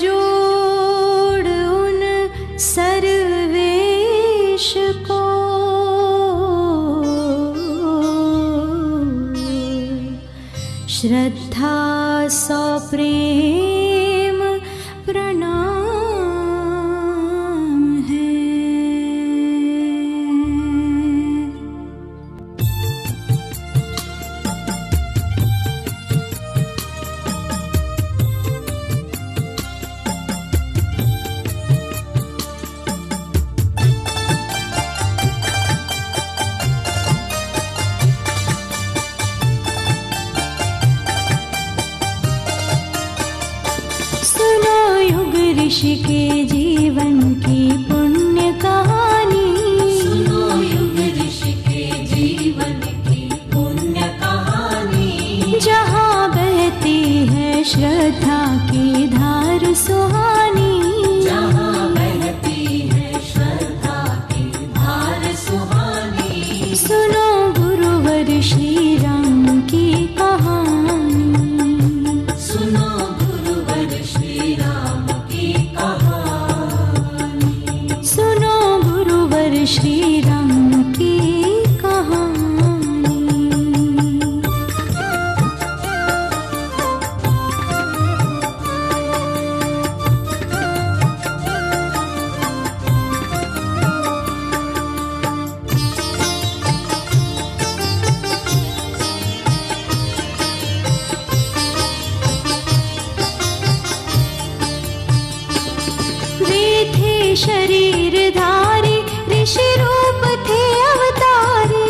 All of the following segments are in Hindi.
जोड़ उन सर्वेश को, श्रद्धा सौ प्रेम प्रणाम है। ऋषि के जीवन की पुण्य कहानी, सुनो युग ऋषि के जीवन की पुण्य कहानी, जहाँ बहती है श्रद्धा की धार सुहानी, जहाँ बहती है श्रद्धा की धार सुहानी। सुनो गुरुवर श्री राम की कहानी, सुनो गुरुवर श्री राम की कहानी, सुनो गुरुवर श्री राम की कहानी। वे थे शरीरधारी, ऋषि रूप थे अवतारी,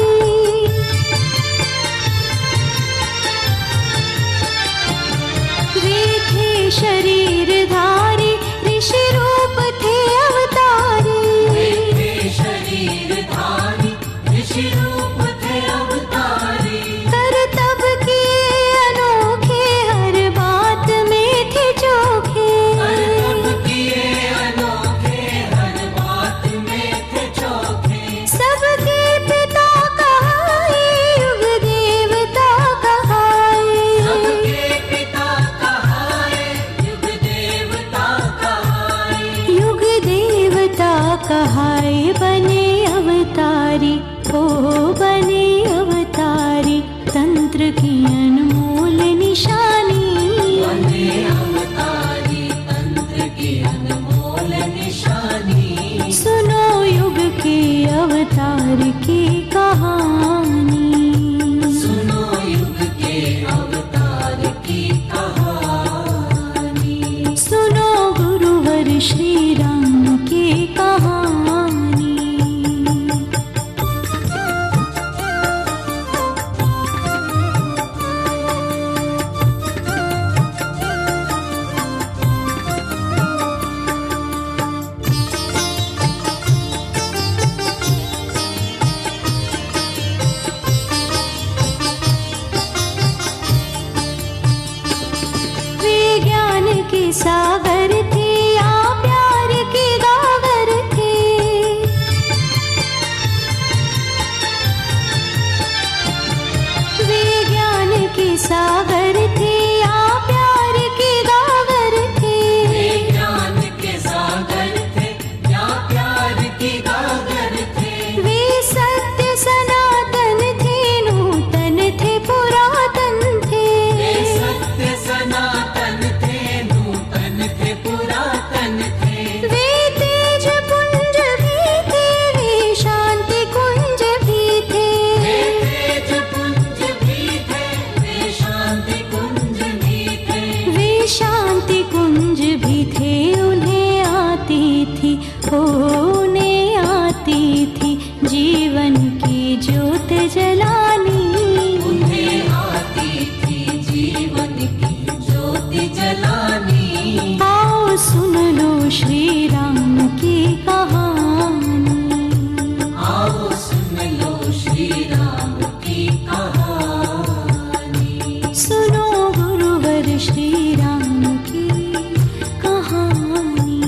वे थे शरीरधारी, ऋषि रूप थे अवतारी, वे थे शरीरधारी, ऋषि रूप थे अवतारी, करतब किए अनोखे, हर बात में थे चोखे, करतब किए अनोखे, हर बात में थे चोखे। सबके पिता कहाए, युग देवता कहाए, सबके पिता कहाए, युग देवता कहाए, युग देवता कहाए, बने अवतारी, हो बने अवतारी, तंत्र की अनमोल निशानी, बने अवतारी, तंत्र की अनमोल निशानी। सुनो युग के अवतार की कहानी, सुनो युग के अवतार की कहानी, सुनो गुरुवर श्री राम की कहानी। वे ज्ञान के सागर थे, या प्यार के गागर थे, वे ज्ञान के सागर थे, या प्यार के गागर थे, वे ज्ञान के सागर थे, या प्यार की गागर थे, वे सत्य सनातन थे, नूतन थे पुरातन थे, वे सत्य सनातन थे, नूतन थे पुरातन थे, वे तेज पुंज भी थे, वे शांति कुंज भी थे, वे तेज पुंज भी थे, वे शांति कुंज भी थे, वे शांति कुंज भी थे, उन्हें आती थी, हो उन्हें आती थी जीवन की ज्योत जलानी, उन्हें आती थी जीवन की ज्योति जलानी। आओ सुन लो श्री राम की कहानी, आओ सुन लो श्री राम की कहानी, सुनो गुरुवर श्री राम की कहानी।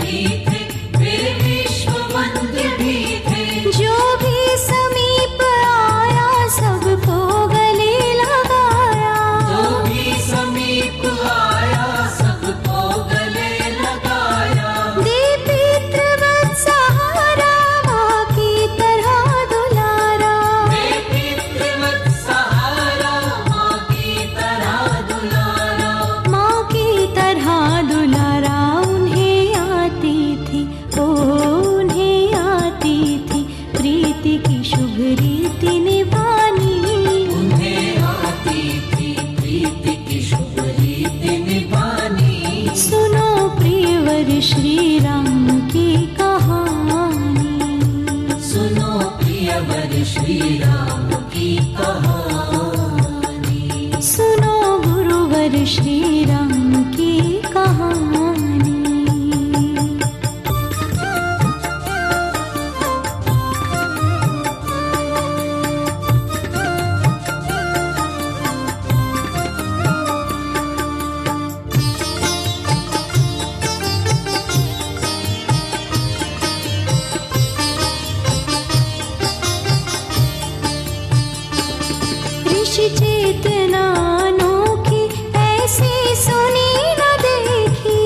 भी थे, वे विश्ववंद्य भी थे। जो भी समीप आया सबको गले लगाया, जो भी समीप आया सबको गले लगाया। दे पितृवत सहारा माँ की तरह दुलारा, वे पितृवत सहारा माँ की तरह दुलारा। माँ की तरह दुलारा। उन्हें आती थी उन्हें आती थी प्रीति की शुभ रीति निभानी। उन्हें आती थी प्रीति की शुभ रीति निभानी। सुनो प्रियवर श्री राम की कहानी, सुनो प्रियवर श्री राम की कहानी। सुनो गुरुवर श्री राम की कहानी। ऋषि चेतना अनोखी ऐसी सुनी न देखी।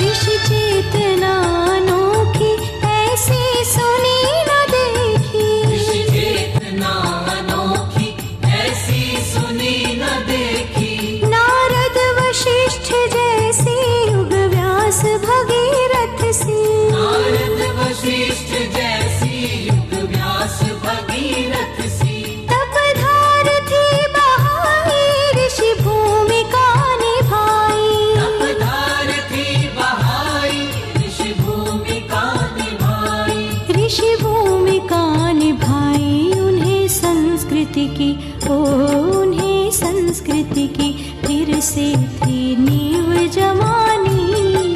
ऋषि चेतना अनोखी ऐसी सुनी न देखी। ऋषि चेतना अनोखी ऐसी सुनी न देखी। नारद वशिष्ठ जैसी युग व्यास भगीरथ सी। नारद वशिष्ठ जैसी युग व्यास भगीरथ सी। तपधार थी बहाई ऋषि भूमिका निभाई। तपधार थी बहाई ऋषि भूमिका निभाई। ऋषि भूमिका निभाई। उन्हें संस्कृति की उन्हें संस्कृति की फिर से थी नींव जमानी।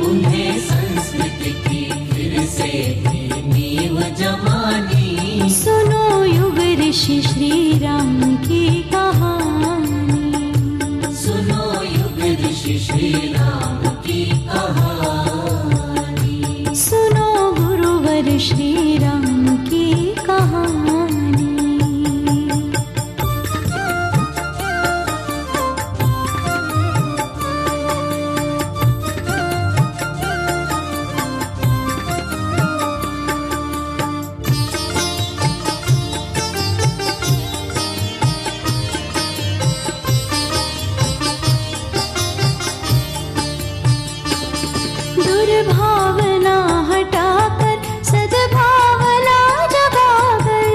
उन्हें संस्कृति की फिर से थी नींव जमानी। सुनो युग ऋषि श्री राम की कहानी, सुनो युग ऋषि श्री राम की कहानी। सुनो गुरुवर श्री राम की कहानी। दुर्भावना हटाकर सद्भावना जगाकर।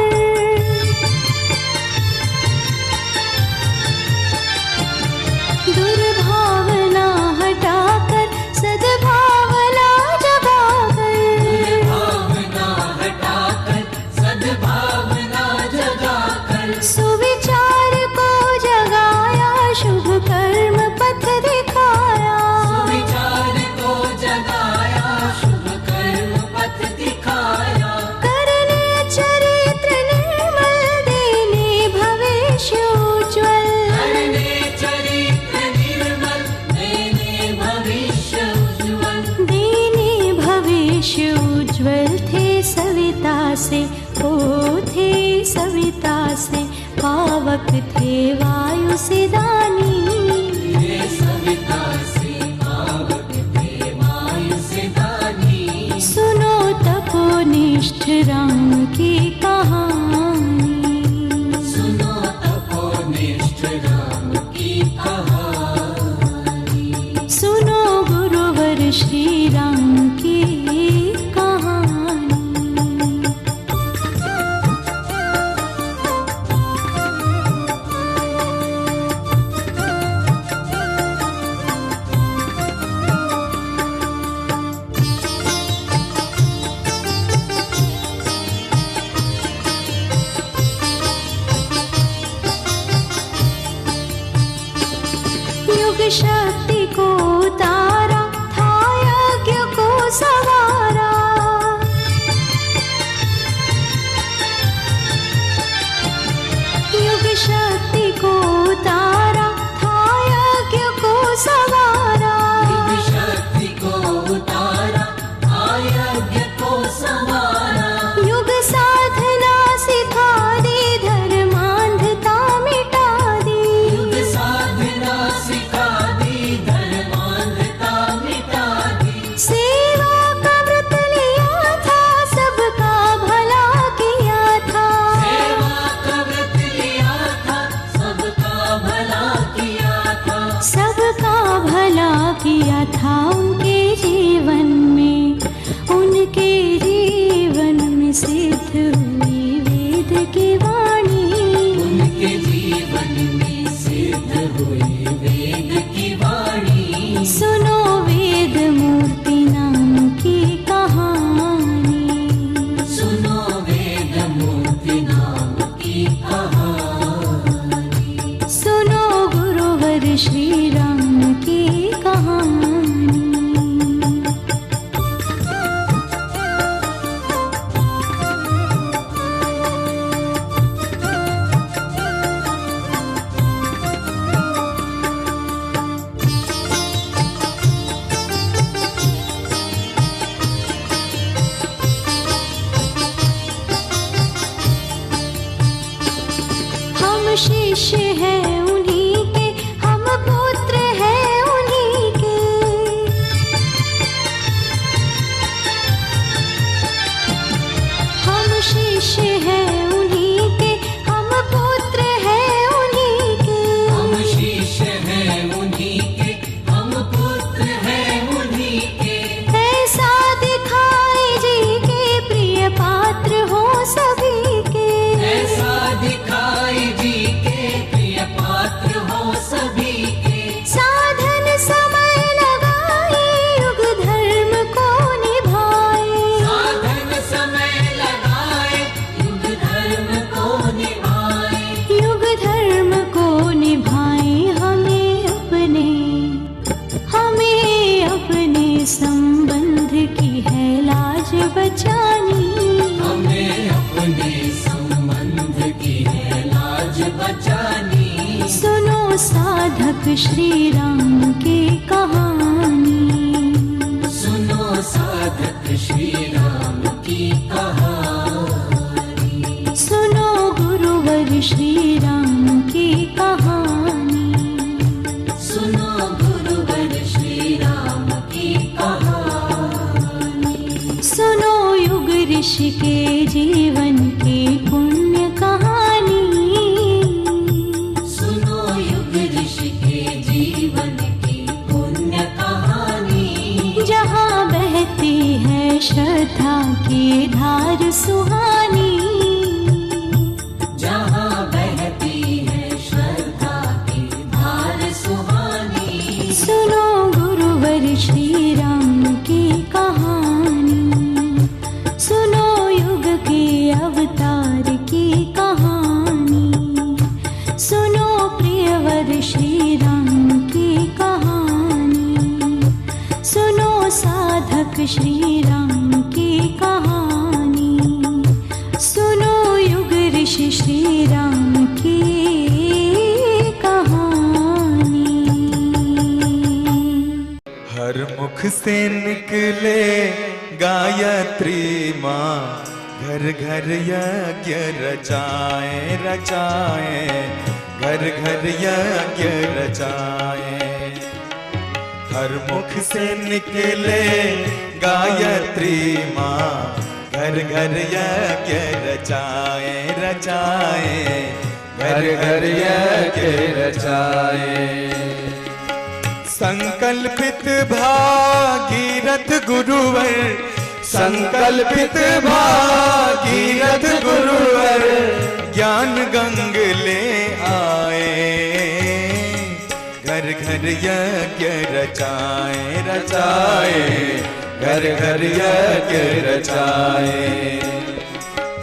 दुर्भावना हटाकर सद्भावना जगाकर। भावना हटाकर सद्भावना जगाकर। सुविचार को जगाया शुभ कर्म पथ दिखाया। विचार को जगाया शुभ कर्म पथ दिखाया। करने चरित्र निर्मल देने भविष्य उज्ज्वल। करने चरित्र निर्मल देने भविष्य उज्ज्वल। देने भविष्य उज्ज्वल। थे सविता से थे सविता से पावक थे वायु से दानी। ये सविता से पावक थे वायु से दानी। सुनो तपोनिष्ठ राम की कहानी, सुनो तपोनिष्ठ राम की कहानी। सुनो गुरुवर श्री राम की कहानी। युग शक्ति को उतारा था यज्ञ को सवारा। युग शक्ति को उतारा था किया था उनके जीवन में, उनके जीवन में सिद्ध हुई वेद की वाणी। उनके जीवन में सिद्ध हुई वेद की वाणी। सुनो वेद मूर्ति नाम की कहानी, सुनो वेद मूर्ति नाम की कहानी। सुनो गुरुवर श्री राम की कहानी। हम शिष्य हैं उन्हीं के, हम पुत्र हैं उन्हीं के। हम शिष्य हैं उन्हीं के, हम पुत्र हैं उन्हीं के। हम शिष्य हैं उन्हीं के, हम पुत्र हैं उन्हीं के। ऐसा दिखाई जी के प्रिय पात्र हो सभी के। ऐसा दिखाई जी के प्रिय पात्र हो सभी के। साधन समय लगाए युग धर्म को निभाए। साधन समय लगाए युग धर्म को निभाए। युग धर्म को निभाए। हमें अपने संबंध की है लाज बचानी। हमें अपने संबंध की है लाज बचानी। सुनो साधक श्री राम की कहानी। सुनो साधक श्री राम की कहानी। सुनो गुरुवर श्री राम की कहानी। सुनो गुरुवर श्री राम की कहानी। सुनो युग ऋषि के जीवन की पुण्य कहानी। सुनो युग ऋषि के जीवन की पुण्य कहानी। जहाँ बहती है श्रद्धा की धार सुहानी। जहाँ बहती है श्रद्धा की धार सुहानी। सुनो गुरुवर श्री राम की कहानी। सुनो युग के अवतार की कहानी। सुनो प्रियवर श्री राम की कहानी। सुनो साधक श्री राम की कहानी। सुनो युग ऋषि श्री राम की कहानी। हर मुख से निकले गायत्री माँ, घर घर यज्ञ रचाए रचाए, घर घर यज्ञ रचाए। हर मुख से निकले गायत्री माँ, घर घर यज्ञ रचाए रचाए, घर घर यज्ञ रचाए। संकल्पित भागीरथ गुरुवर, संकल्पित भागीरथ गुरुवर, ज्ञान गंग ले आए। घर घर यज्ञ रचाए रचाए, घर घर यज्ञ रचाए।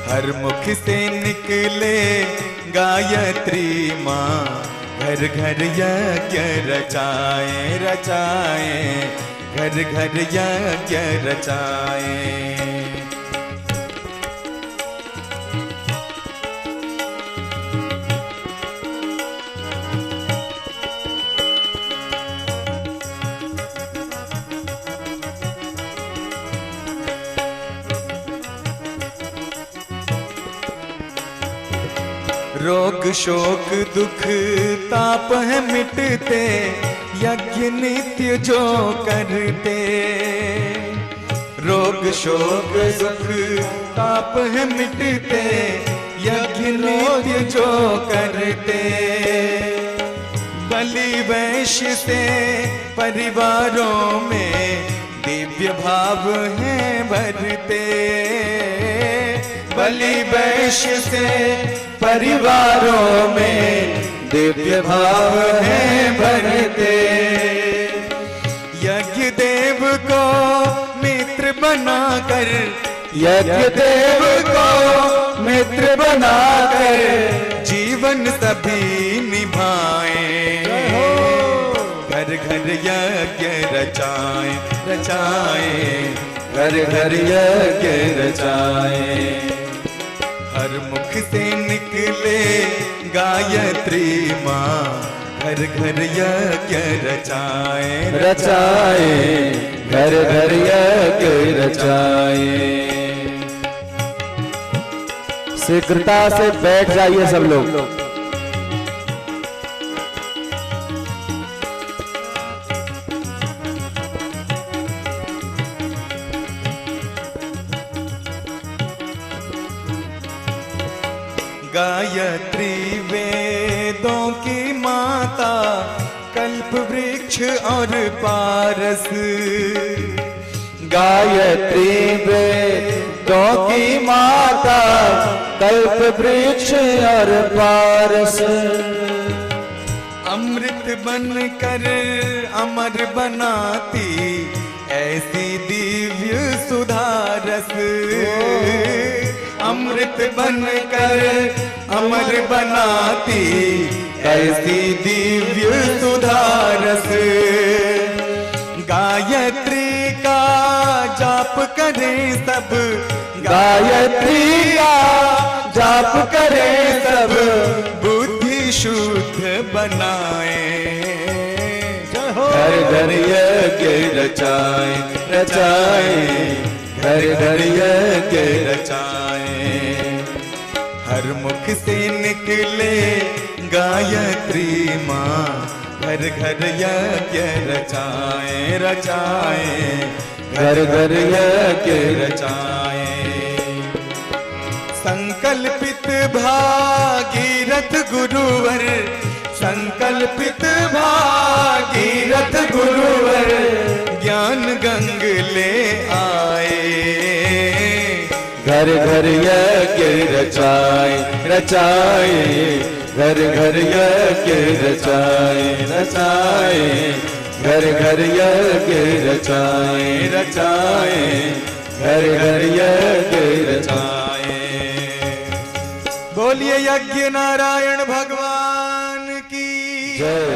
हर मुख से निकले गायत्री माँ, घर घर यज्ञ रचाए रचाए, घर घर यज्ञ रचाए। रोग शोक दुख ताप है मिटते, यज्ञ नित्य जो करते। रोग शोक दुख ताप है मिटते, यज्ञ नित्य जो करते। बलि वैश्य से परिवारों में दिव्य भाव हैं भरते। बलि वैश्य से परिवारों में दिव्य भाव हैं भरते। यज्ञ देव को मित्र बनाकर, यज्ञ देव को मित्र बनाकर जीवन सभी निभाएं। घर घर यज्ञ रचाएं रचाएं, घर घर यज्ञ रचाएं। हर मुख से निकले गायत्री माँ, घर घर यज्ञ रचाएं रचाएं, घर घर यज्ञ रचाएं। शीघ्रता से बैठ जाइए सब लोग। गायत्री वेदों की माता, कल्प वृक्ष और पारस। गायत्री वेदों की माता, कल्प वृक्ष और पारस। अमृत बनकर अमर बनाती ऐसी दिव्य सुधारस। अमृत बनकर अमर बनाती ऐसी दिव्य सुधारस। गायत्री का जाप करें सब, गायत्री का जाप करें सब, बुद्धि शुद्ध बनाएं। घर घर यज्ञ रचाएं रचाएं, घर घर यज्ञ रचाएं। हर मुख से निकले गायत्री माँ, घर घर यज्ञ रचाएं रचाएं, घर घर यज्ञ रचाएं। संकल्पित भागीरथ गुरुवर, संकल्पित भागीरथ गुरुवर ज्ञान गंग ले आए। घर घर यज्ञ रचाएं रचाएं, घर घर यज्ञ रचाएं रचाएं, घर घर यज्ञ रचाएं रचाएं, घर घर यज्ञ रचाएं। बोलिए यज्ञ नारायण भगवान की जय।